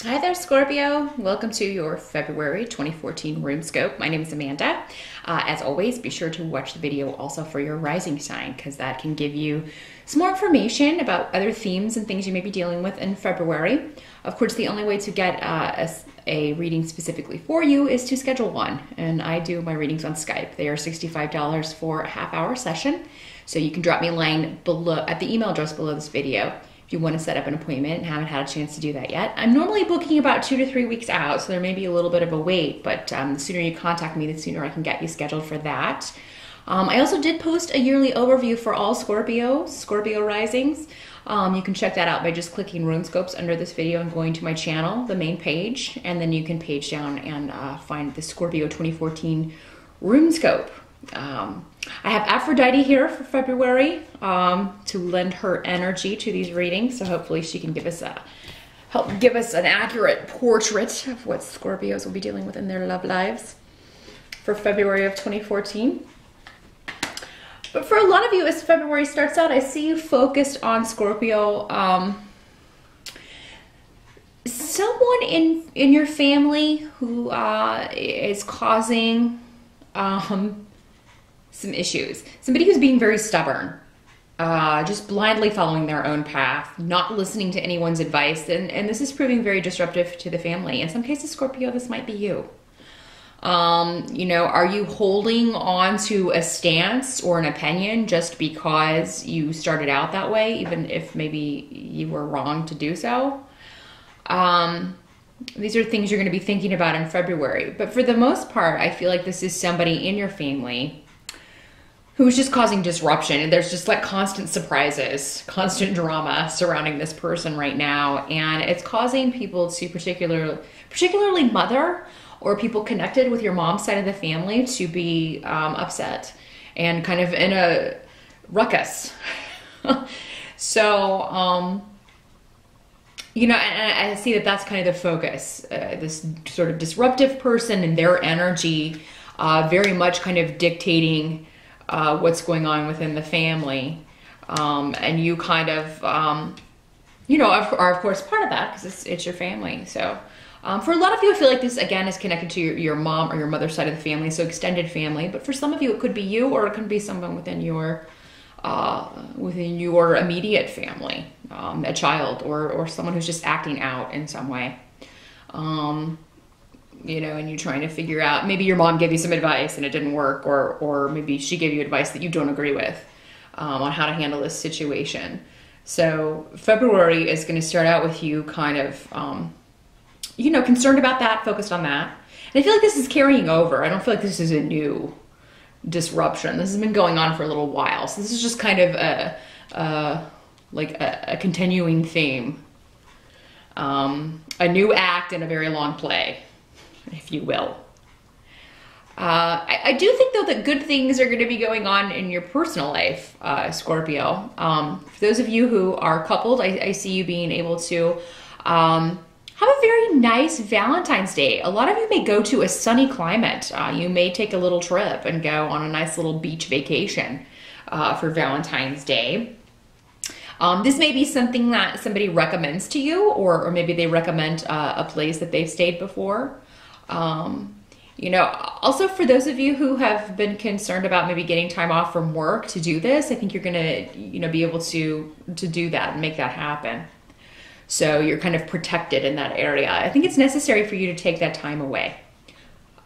Hi there, Scorpio. Welcome to your February 2014 Runescope. My name is Amanda. As always, be sure to watch the video also for your rising sign because that can give you some more information about other themes and things you may be dealing with in February. Of course, the only way to get a reading specifically for you is to schedule one, and I do my readings on Skype. They are $65 for a half-hour session, so you can drop me a line below at the email address below this video if you want to set up an appointment and haven't had a chance to do that yet. I'm normally booking about 2 to 3 weeks out, so there may be a little bit of a wait, but the sooner you contact me, the sooner I can get you scheduled for that. I also did post a yearly overview for all Scorpio risings. You can check that out by just clicking Runescopes under this video and going to my channel, the main page, and then you can page down and find the Scorpio 2014 Runescope. I have Aphrodite here for February to lend her energy to these readings, so hopefully she can give us help give us an accurate portrait of what Scorpios will be dealing with in their love lives for February of 2014. But for a lot of you, as February starts out, I see you focused on Scorpio. Someone in your family who is causing some issues. Somebody who's being very stubborn, just blindly following their own path, not listening to anyone's advice, and this is proving very disruptive to the family. In some cases, Scorpio, this might be you. You know, are you holding on to a stance or an opinion just because you started out that way, even if maybe you were wrong to do so? These are things you're going to be thinking about in February. But for the most part, I feel like this is somebody in your family who's just causing disruption. And there's just like constant surprises, constant drama surrounding this person right now. And it's causing people to particularly mother or people connected with your mom's side of the family to be upset and kind of in a ruckus. So, you know, and I see that that's kind of the focus, this sort of disruptive person and their energy very much kind of dictating what's going on within the family. And you kind of, you know, are of course part of that because it's your family. So for a lot of you, I feel like this, again, is connected to your mom or your mother's side of the family, so extended family. But for some of you, it could be you, or it could be someone within your immediate family, a child, or someone who's just acting out in some way. You know, and you're trying to figure out, maybe your mom gave you some advice and it didn't work, or maybe she gave you advice that you don't agree with on how to handle this situation. So February is going to start out with you kind of, you know, concerned about that, focused on that. And I feel like this is carrying over. I don't feel like this is a new disruption. This has been going on for a little while. So this is just kind of a continuing theme. A new act in a very long play, if you will. I do think, though, that good things are going to be going on in your personal life, Scorpio. For those of you who are coupled, I see you being able to have a very nice Valentine's Day. A lot of you may go to a sunny climate. You may take a little trip and go on a nice little beach vacation for Valentine's Day. This may be something that somebody recommends to you, or maybe they recommend a place that they've stayed before. You know, also for those of you who have been concerned about maybe getting time off from work to do this, I think you're gonna, you know, be able to do that and make that happen. So you're kind of protected in that area. I think it's necessary for you to take that time away.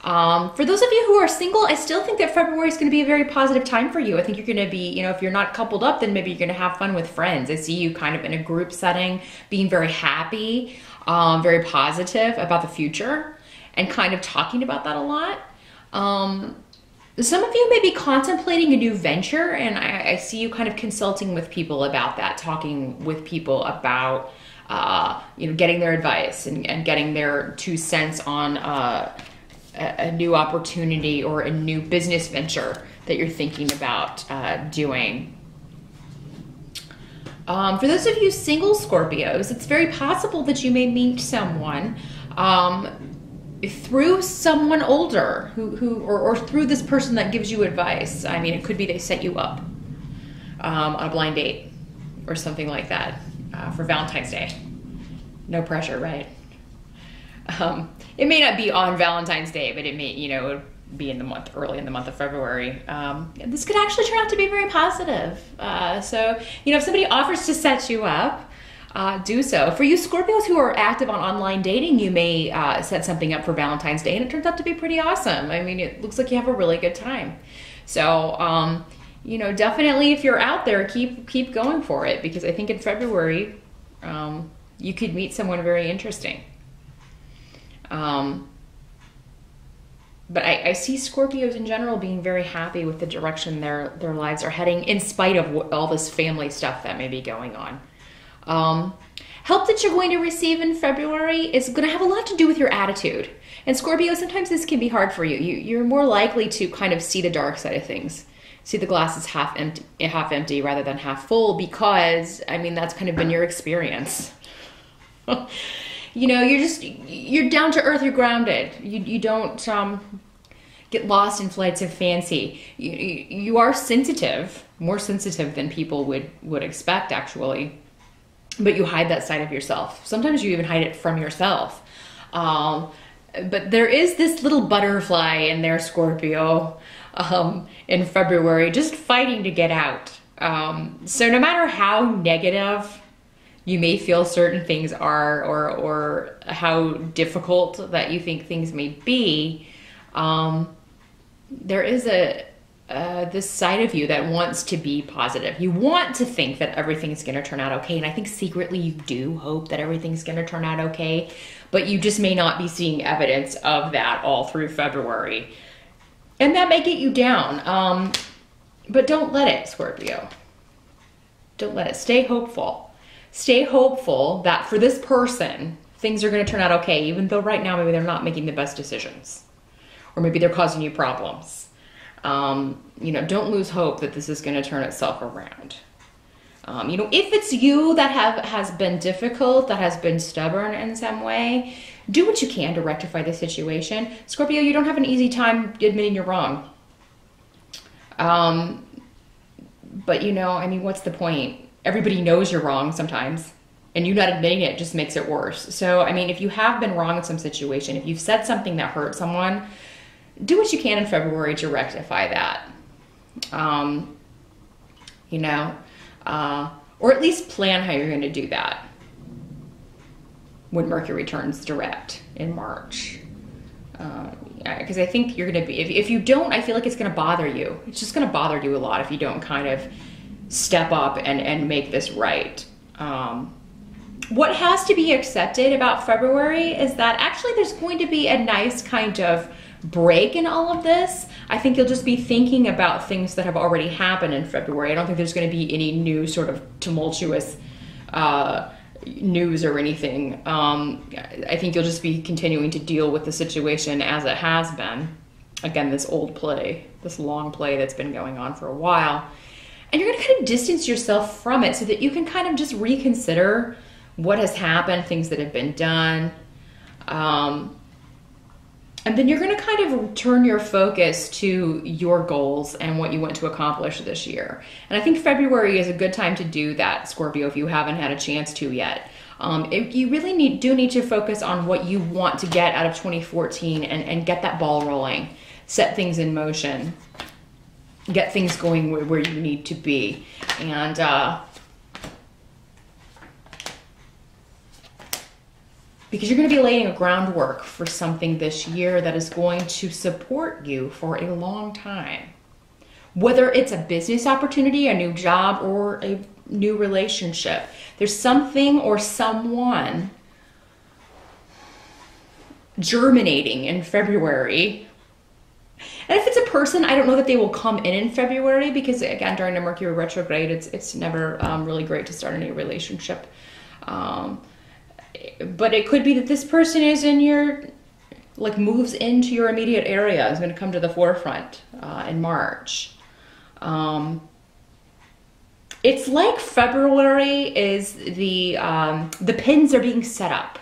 For those of you who are single, I still think that February is going to be a very positive time for you. I think you're going to be, you know, if you're not coupled up, then maybe you're going to have fun with friends. I see you kind of in a group setting, being very happy, very positive about the future, and kind of talking about that a lot. Some of you may be contemplating a new venture, and I see you kind of consulting with people about that, talking with people about, you know, getting their advice and getting their 2 cents on a new opportunity or a new business venture that you're thinking about doing. For those of you single Scorpios, it's very possible that you may meet someone through someone older or through this person that gives you advice. I mean, it could be they set you up on a blind date or something like that for Valentine's Day. No pressure, right? It may not be on Valentine's Day, but it may, be in the month, early in the month of February. This could actually turn out to be very positive. So, if somebody offers to set you up, do so. For you Scorpios who are active on online dating, you may set something up for Valentine's Day, and it turns out to be pretty awesome. I mean, it looks like you have a really good time. So, definitely if you're out there, keep going for it, because I think in February, you could meet someone very interesting. But I see Scorpios in general being very happy with the direction their lives are heading, in spite of all this family stuff that may be going on. Help that you're going to receive in February is going to have a lot to do with your attitude. And Scorpio, sometimes this can be hard for you. You're more likely to kind of see the dark side of things. See the glass is half empty rather than half full, because, I mean, that's kind of been your experience. You're down to earth, you're grounded. You don't get lost in flights of fancy. You are sensitive, more sensitive than people would expect, actually. But you hide that side of yourself. Sometimes you even hide it from yourself. But there is this little butterfly in there, Scorpio, in February, just fighting to get out. So no matter how negative you may feel certain things are, or how difficult that you think things may be, there is this side of you that wants to be positive. You want to think that everything's going to turn out okay, and I think secretly you do hope that everything's going to turn out okay, but you just may not be seeing evidence of that all through February, and that may get you down. But don't let it, Scorpio. Don't let it. Stay hopeful. Stay hopeful that for this person, things are going to turn out okay, even though right now maybe they're not making the best decisions, or maybe they're causing you problems. Don't lose hope that this is going to turn itself around. If it's you that has been difficult, that has been stubborn in some way, do what you can to rectify the situation. Scorpio, you don't have an easy time admitting you're wrong. But what's the point? Everybody knows you're wrong sometimes, and you not admitting it just makes it worse. So, if you have been wrong in some situation, if you've said something that hurt someone, do what you can in February to rectify that. Or at least plan how you're going to do that when Mercury turns direct in March. Because I think you're going to be, if you don't, I feel like it's going to bother you. It's just going to bother you a lot if you don't kind of step up and make this right. What has to be accepted about February is that actually there's going to be a nice kind of break in all of this. I think you'll just be thinking about things that have already happened in February. I don't think there's going to be any new sort of tumultuous news or anything. I think you'll just be continuing to deal with the situation as it has been. Again, this old play, this long play that's been going on for a while. And you're going to kind of distance yourself from it so that you can kind of just reconsider what has happened, things that have been done. And then you're going to kind of turn your focus to your goals and what you want to accomplish this year. And I think February is a good time to do that, Scorpio, if you haven't had a chance to yet. If you really do need to focus on what you want to get out of 2014 and get that ball rolling, set things in motion, get things going where you need to be. And because you're going to be laying a groundwork for something this year that is going to support you for a long time. Whether it's a business opportunity, a new job, or a new relationship, there's something or someone germinating in February. And if it's a person, I don't know that they will come in February, because again, during the Mercury retrograde, it's never really great to start a new relationship. But it could be that this person is in your, moves into your immediate area, is going to come to the forefront in March. It's like February is the pins are being set up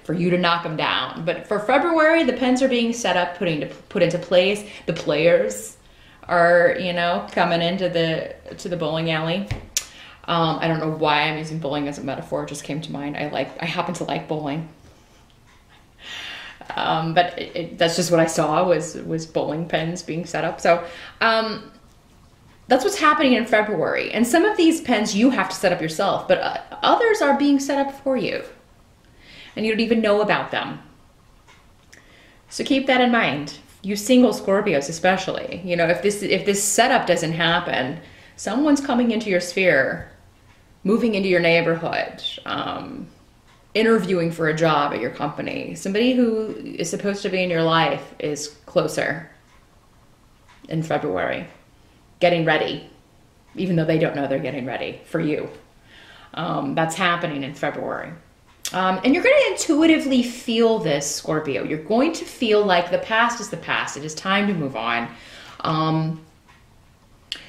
for you to knock them down. But for February, the pins are being set up, put into place. The players are, coming into the bowling alley. I don't know why I'm using bowling as a metaphor. It just came to mind. I happen to like bowling. But that's just what I saw was bowling pins being set up. So that's what's happening in February. And some of these pins you have to set up yourself, but others are being set up for you. And you don't even know about them. So keep that in mind. You single Scorpios especially. You know, if this setup doesn't happen, someone's coming into your sphere, moving into your neighborhood, interviewing for a job at your company. Somebody who is supposed to be in your life is closer in February, getting ready, even though they don't know they're getting ready for you. That's happening in February. And you're going to intuitively feel this, Scorpio. You're going to feel like the past is the past. It is time to move on.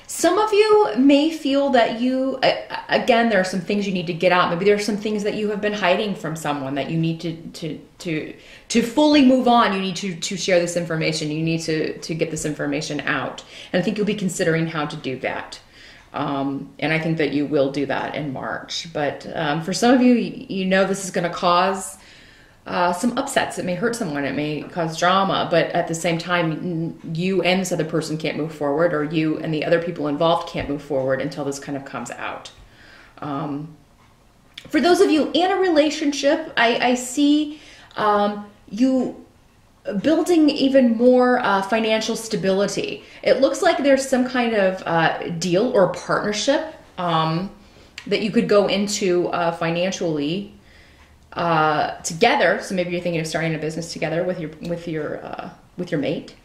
Some of you may feel that you, again, there are some things you need to get out. Maybe there are some things that you have been hiding from someone that you need to fully move on. You need to share this information. You need to get this information out. And I think you'll be considering how to do that. And I think that you will do that in March. But for some of you, you know this is going to cause some upsets. It may hurt someone. It may cause drama. But at the same time, you and this other person can't move forward, or you and the other people involved can't move forward until this kind of comes out. For those of you in a relationship, I see you building even more financial stability. It looks like there's some kind of deal or partnership that you could go into financially together. So maybe you're thinking of starting a business together with your mate.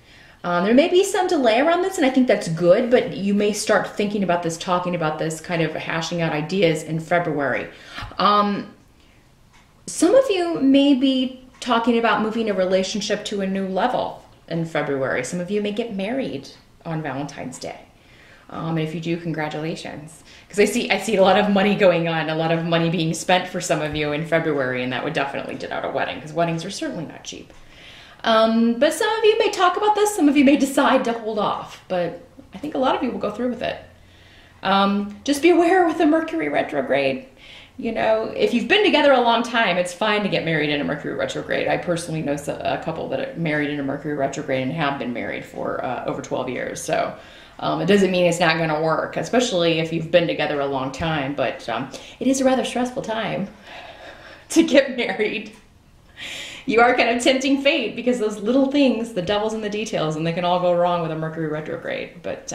There may be some delay around this, and I think that's good, but you may start thinking about this, talking about this, kind of hashing out ideas in February. Some of you may be talking about moving a relationship to a new level in February. Some of you may get married on Valentine's Day. And if you do, congratulations. Because I see a lot of money going on, a lot of money being spent for some of you in February, and that would definitely denote a wedding, because weddings are certainly not cheap. But some of you may talk about this, some of you may decide to hold off, but I think a lot of you will go through with it. Just be aware with the Mercury retrograde. You know, if you've been together a long time, it's fine to get married in a Mercury retrograde. I personally know a couple that are married in a Mercury retrograde and have been married for over 12 years. So it doesn't mean it's not going to work, especially if you've been together a long time. But it is a rather stressful time to get married. You are kind of tempting fate because those little things, the devil's in the details, and they can all go wrong with a Mercury retrograde. But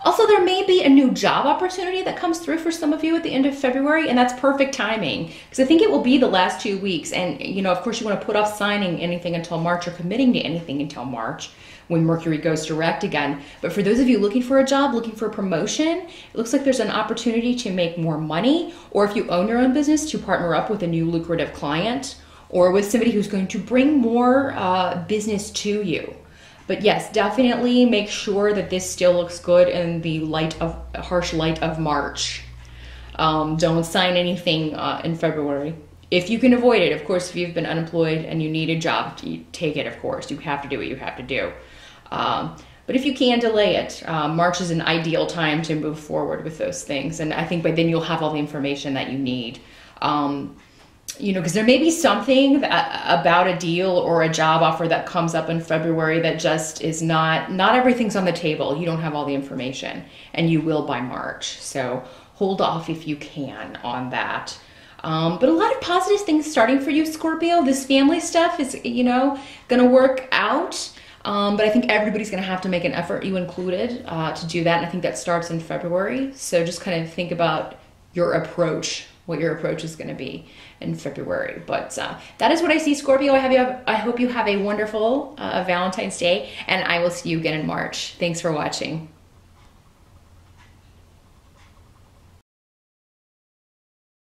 also, there may be a new job opportunity that comes through for some of you at the end of February, and that's perfect timing because I think it will be the last 2 weeks. And, you know, of course, you want to put off signing anything until March or committing to anything until March when Mercury goes direct again. But for those of you looking for a job, looking for a promotion, it looks like there's an opportunity to make more money, or if you own your own business, to partner up with a new lucrative client or with somebody who's going to bring more business to you. But yes, definitely make sure that this still looks good in the harsh light of March. Don't sign anything in February. If you can avoid it, of course, if you've been unemployed and you need a job, you take it, of course. You have to do what you have to do. But if you can delay it, March is an ideal time to move forward with those things. And I think by then you'll have all the information that you need. You know, because there may be something about a deal or a job offer that comes up in February that just is not everything's on the table. You don't have all the information, and you will by March. So hold off if you can on that. But a lot of positive things starting for you, Scorpio. This family stuff is, you know, going to work out. But I think everybody's going to have to make an effort, you included, to do that. And I think that starts in February. So just kind of think about your approach, what your approach is going to be in February. But that is what I see, Scorpio. I hope you have a wonderful Valentine's Day, and I will see you again in March. Thanks for watching.